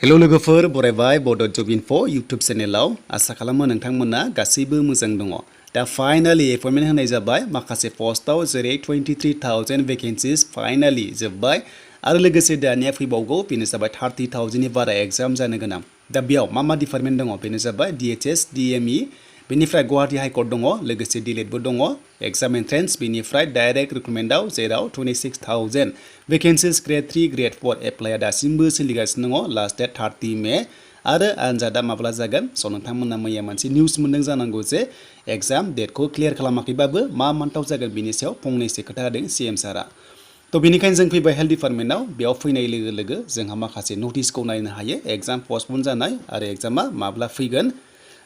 Hello लोगोफोर बरायबाय बड' जब info YouTube चेनेलाव आसा खालामो नोंथांमोना गासैबो मोजां दङ। दा फाइनाली एपइन्टमेन्ट होनाय जाबाय माखासे पस्टआव जेरै 23,000 भेकेन्सिस फाइनाली जोब्बाय आरो लोगोसे दानिया फैबावगौ बेनो जाबाय 30,000 नि बारा एग्जाम जानो गोनां। दा बेयाव मा डिपार्टमेन्ट दङ बेनो जाबाय DHS DME बेनिफ्राय गुवाहाटी हाइकर्ट दङ लोगोसे डिलेटबो दङ एग्जाम एन्ट्रेन्स बेनिफ्राय डाइरेक्ट रिक्रुटमेन्टआव जेराव 26,000 भेकेन्सिस ग्रेड 3 ग्रेड 4 एप्लाइआ दासिमबो सोलिगासिनो दङ लास्ट डेट 30 मे आरो आनजादा माब्ला जागोन स' नोंथांमोना मैया मोनसे निउस मोनदों जानांगौ जे एग्जाम डेटखौ क्लियार खालामाखैबाबो मा मान्थआव जागोन बिनि सायाव फंनैसो खोथा होदों CM सारा। तो बेनिखायनो जों फैबाय हेल्थ डिपार्टमेन्टआव बेयाव फैनाय लोगो लोगो जोंहा माखासे नटिसखौ नायनो हायो एग्जाम पस्टपन जानाय आरो एग्जामा माब्ला फैगोन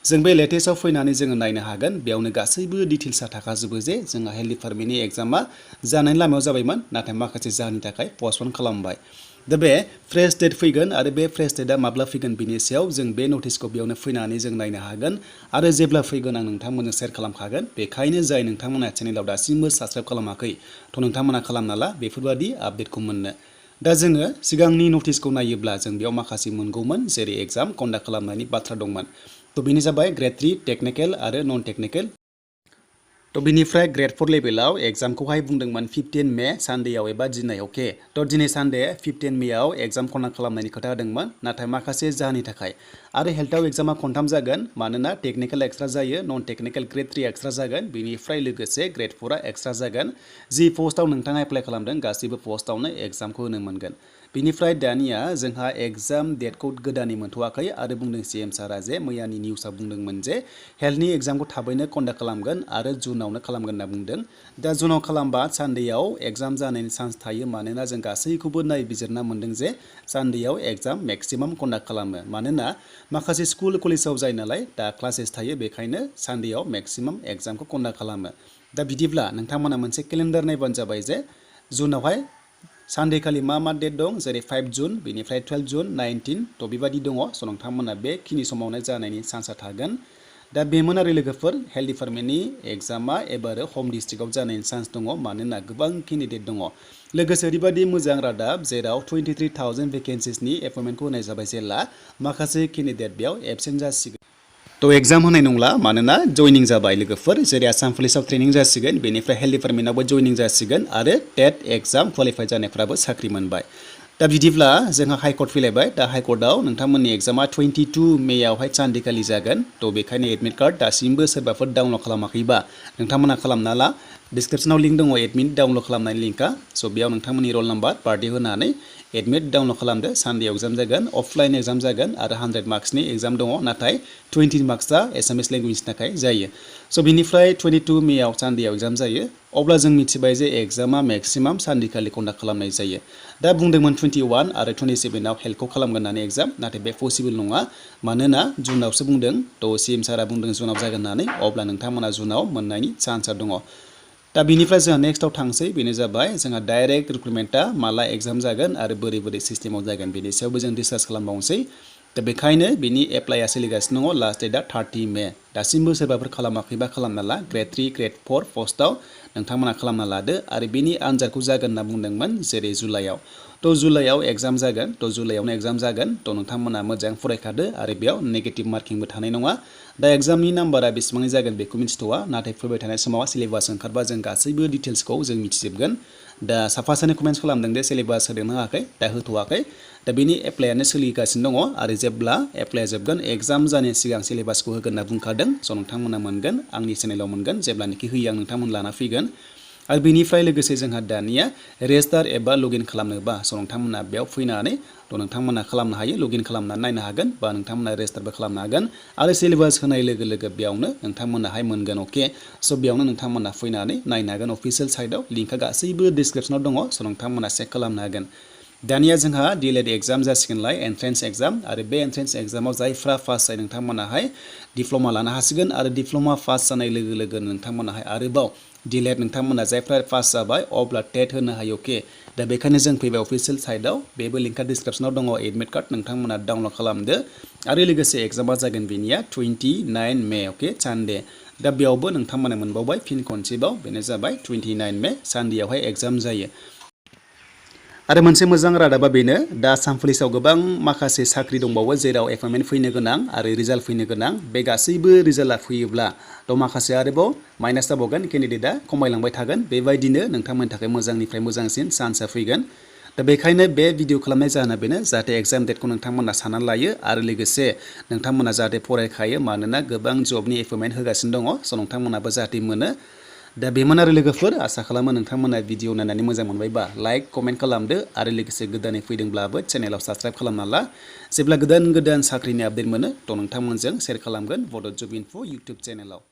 जों बे लेटेस्टआव फैनानै जोङो नायनो हागोन बेयावनो गासैबो डिटेल्सआ थाखाजोबो जे जोंहा हेल्थ डिपार्टमेन्टनि एग्जामा जानायनि लामायाव जाबायमोन नाथाय माखासे जाहोननि थाखाय पस्टपन खालामबाय। दा बे फ्रेश डेट फैगोन आरो बे फ्रेश डेटआ माब्ला फैगोन बिनि सायाव जों बे नटिसखौ बेयावनो फैनानै जों नायनो हागोन आरो जेब्ला फैगोन आं नोंथांमोननो शेयार खालामखागोन। बेखायनो जाय नोंथांमोना चेनेलाव दासिमबो साबस्क्राइब खालामाखै थ' नोंथांमोना खालामना ला बेफोरबादि आपडेटखौ मोननो। दा जोङो सिगांनि नटिसखौ नायोब्ला जों बेयाव माखासे मोनगौमोन जेरै एग्जाम कन्डाक्ट खालामनायनि बाथ्रा दंमोन। तो बेनि जाबाय ग्रेड 3 टेक्निकेल आरो नन टेक्निकेल। तो बेनिफ्राय ग्रेड 4 लेभेलाव एग्जामखौहाय बुंदोंमोन 15 मे सानडेआव एबा दिनै अके तो दिनै सानडे 15 मेआव एग्जाम कन्डाक्ट खालामनायनि खोथा होदोंमोन नाथाय माखासे जाहोननि थाखाय आरो हेल्थआव एग्जामा खनथाम जागोन मानोना टेक्निकेल एक्सट्रा जायो नन टेक्निकेल ग्रेड 3 एक्सट्रा जागोन बेनिफ्राय लोगोसे ग्रेड 4 एक्सट्रा जागोन जि पस्टआव नोंथाङा एप्लाइ खालामदों गासैबो पस्टआवनो एग्जामखौ होनो मोनगोन। बेनिफ्राय दानिया जोंहा एग्जाम डेटखौ गोदानै मोनथ'वाखै आरो बुंदों CM सारा जे मैयानि निउसआव बुंदोंमोन जे हेल्थनि एग्जामखौ थाबैनो कन्डाक्ट खालामगोन आरो जुनावनो खालामगोन होनना बुंदों। दा जुनाव खालामबा सानडेआव एग्जाम जानायनि चान्स थायो मानोना जों गासैखौबो नायबिजिरना मोनदों जे सानडेआव एग्जाम मेक्सिमाम कन्डाक्ट खालामो मानोना माखासे स्कुल कलेजाव जायो नालाय दा क्लासेस थायो बेखायनो सानडेआव मेक्सिमाम एग्जामखौ कन्डाक्ट खालामो। दा बिदिब्ला नोंथांमोना मोनसे केलेन्डार नायबानो जाबाय जे जुनावहाय सानडे खालि मा डेट दं जेरै 5 जुन बेनिफ्राय 12 जुन 19 तो बेबादि दङ स' नोंथांमोना बेखिनि समावनो जानायनि चान्सआ थागोन। दा बेमोन आरो लोगोफोर हेल्थ डिपार्टमेन्टनि एग्जामा एबार हम डिस्ट्रिक्टआव जानायनि चान्स दङ मानोना गोबां केन्डिडेट दङ। लोगोसे ओरैबायदि मोजां रादाब जेराव 23,000 भेकेन्सिसनि एपइन्टमेन्टखौ होनाय जाबाय जेला माखासे केन्डिडेट बेयाव एबसेन्ट जासिगोन। तो एग्जाम होनाय नंला मानोना जयनिं जाबाय लोगोफोर जेरै आसाम पुलिसाव ट्रेनिं जासिगोन बेनिफ्राय हेल्थ डिपार्टमेन्टआवबो जयनिं जासिगोन आरो टेट एग्जाम क्वालिफाइ जानायफ्राबो साख्रि मोनबाय। दा बिदिब्ला जोंहा हाइकर्ट फैलायबाय दा हाइकर्टआव नोंथांमोननि एग्जामा 22 मेआवहाय सानडेखालि जागोन तो बेखायनो एडमिट कार्ड दासिमबो सोरबाफोर डाउनलड खालामाखैबा नोंथांमोना खालामना ला डिसक्रिप्सनाव लिंक दङ एडमिट डाउनलड खालामनायनि लिंकआ स' बेयाव नोंथांमोननि रल नाम्बार बार्थडे होनानै एडमिट डाउनलड खालामदो सानडेआव एग्जाम जागोन अफलाइन एग्जाम जागोन आरो 100 मार्क्सनि एग्जाम दङ नाथाय 20 मार्क्सआ एसामिस लेंगुवेजनि थाखाय जायो। स' बिनिफ्राय 22 मेआव सानडेआव एग्जाम जायो अब्ला जों मिथिबाय जे एग्जामा मेक्सिमाम सानडेखालि कन्डाक्ट खालामनाय जायो। दा बुंदोंमोन 21 आरो 27आव हेल्थखौ खालामगोन होननानै एग्जाम नाथाय बे पसिबोल नङा मानोना जुनावसो बुंदों तो CM सारा बुंदों जुनाव जागोन होननानै अब्ला नोंथांमोना जुनाव मोननायनि चान्सआ दङ। दा बिनिफ्राय जोंहा नेक्स्टआव थांसै बेनो जाबाय जोंहा डाइरेक्ट रिक्रुटमेन्टआ माला एग्जाम जागोन आरो बोरै सिस्टेमाव जागोन बेनि सायावबो जों डिसकास खालामबावनोसै। दा बेखायनो बिनि एप्लाइआ सोलिगासिनो दङ लास्ट डेटआ 30 मे दासिमबो सोरबाफोर खालामाखैबा खालामना ला ग्रेड 3 ग्रेड 4 पस्टआव नोंथांमोना खालामना लादो आरो बेनि आनजादखौ जागोन होनना बुंदोंमोन जेरै जुलाइआव तो जुलाइआव एग्जाम जागोन तो जुलाइआवनो एग्जाम जागोन तो नोंथांमोना मोजां फरायखादो आरो बेयाव नेगेटिभ मार्किंबो थानाय नङा। दा एग्जामनि नाम्बारा बेसेबां जागोन बेखौ मिथिथ'वा नाथाय फैबाय थानाय समाव सिलेबास ओंखारबा जों गासैबो डिटेल्सखौ जों मिथिजोबगोन। दा साफा सानै कमेन्ट्स खालामदों दे सिलेबास होदोंना होआखै दा होथ'वाखै दा बेनि एप्लाइआनो सोलिगासिनो दङ आरो जेब्ला एप्लाइआ जोबगोन एग्जाम जानायनि सिगां सिलेबासखौ होगोन होनना बुंखादों स' नोंथांमोना मोनगोन आंनि चेनेलाव मोनगोन जेब्लानोखि होयो आं नोंथांमोन लाना फैगोन। आरो बेनिफ्राय लोगोसे जोंहा दानिया रेजिस्टार एबा लगइन खालामनोबा स' नोंथांमोना बेयाव फैनानै थ' नोंथांमोना खालामनो हायो लगइन खालामनानै नायनो हागोन बा नोंथांमोना रेजिस्टारबो खालामनो हागोन आरो सिलेबास होनाय लोगो लोगो बेयावनो नोंथांमोनाहाय मोनगोन अके स' बेयावनो नोंथांमोना फैनानै नायनो हागोन अफिसियेल साइटआव लिंकआ गासैबो डिसक्रिप्सनाव दङ स' नोंथांमोना चेक खालामनो हागोन। दानिया जोंहा डिलेट एग्जाम जासिगोनलाय एन्ट्रेन्स एग्जाम आरो बे एन्ट्रेन्स एग्जामाव जायफ्रा पास जायो नोंथांमोनाहाय डिप्ल'मा लानो हासिगोन आरो डिप्ल'मा पास जानाय लोगो लोगो नोंथांमोनाहाय आरोबाव डिलेट नोंथांमोना जायफ्रा पास जाबाय अब्ला टेट होनो हायो अके दा बेखायनो जों फैबाय अफिसियेल साइटआव बेबो लिंकआ डिसक्रिप्सनाव दङ एडमिट कार्ड नोंथांमोना डाउनलड खालामदो आरो लोगोसे एग्जामा जागोन बेनिया 29 मे अके सानडे दा बेयावबो नोंथांमोना मोनबावबाय फिन खनसेबाव बेनो जाबाय 29 मे सानडेआवहाय एग्जाम जायो। आरो मोनसे मोजां रादाबा बेनो दा आसाम पुलिसाव गोबां माखासे साख्रि दंबावो जेराव एपइन्टमेन्ट फैनो गोनां आरो रिजाल्ट फैनो गोनां बे गासैबो रिजाल्टआ फैयोब्ला थ' माखासे आरोबाव माइनास जाबावगोन केन्डिडेटआ खमायलांबाय थागोन बेबायदिनो नोंथांमोननि थाखाय मोजांनिफ्राय मोजांसिन चान्सआ फैगोन दा बेखायनो बे भिडिअ खालामनाय जाहोना बेनो जाहाथे एग्जाम डेटखौ नोंथांमोना साननानै लायो आरो लोगोसे नोंथांमोना जाहाथे फरायखायो मानोना गोबां जबनि एपइन्टमेन्ट होगासिनो दङ स' नोंथांमोनाबो जाहाथे मोनो दा बेमोन आरो लोगोफोर आसा खालामो नोंथांमोना भिडिअ नायनानै मोजां मोनबायबा लाइक कमेन्ट खालामदो आरो लोगोसे गोदानै फैदोंब्लाबो चेनेलाव साबस्क्राइब खालामना ला जेब्ला गोदान साख्रिनि आपडेट मोनो थ' नोंथांमोनजों शेयार खालामगोन बड' जब इनफो इउटुब चेनेलाव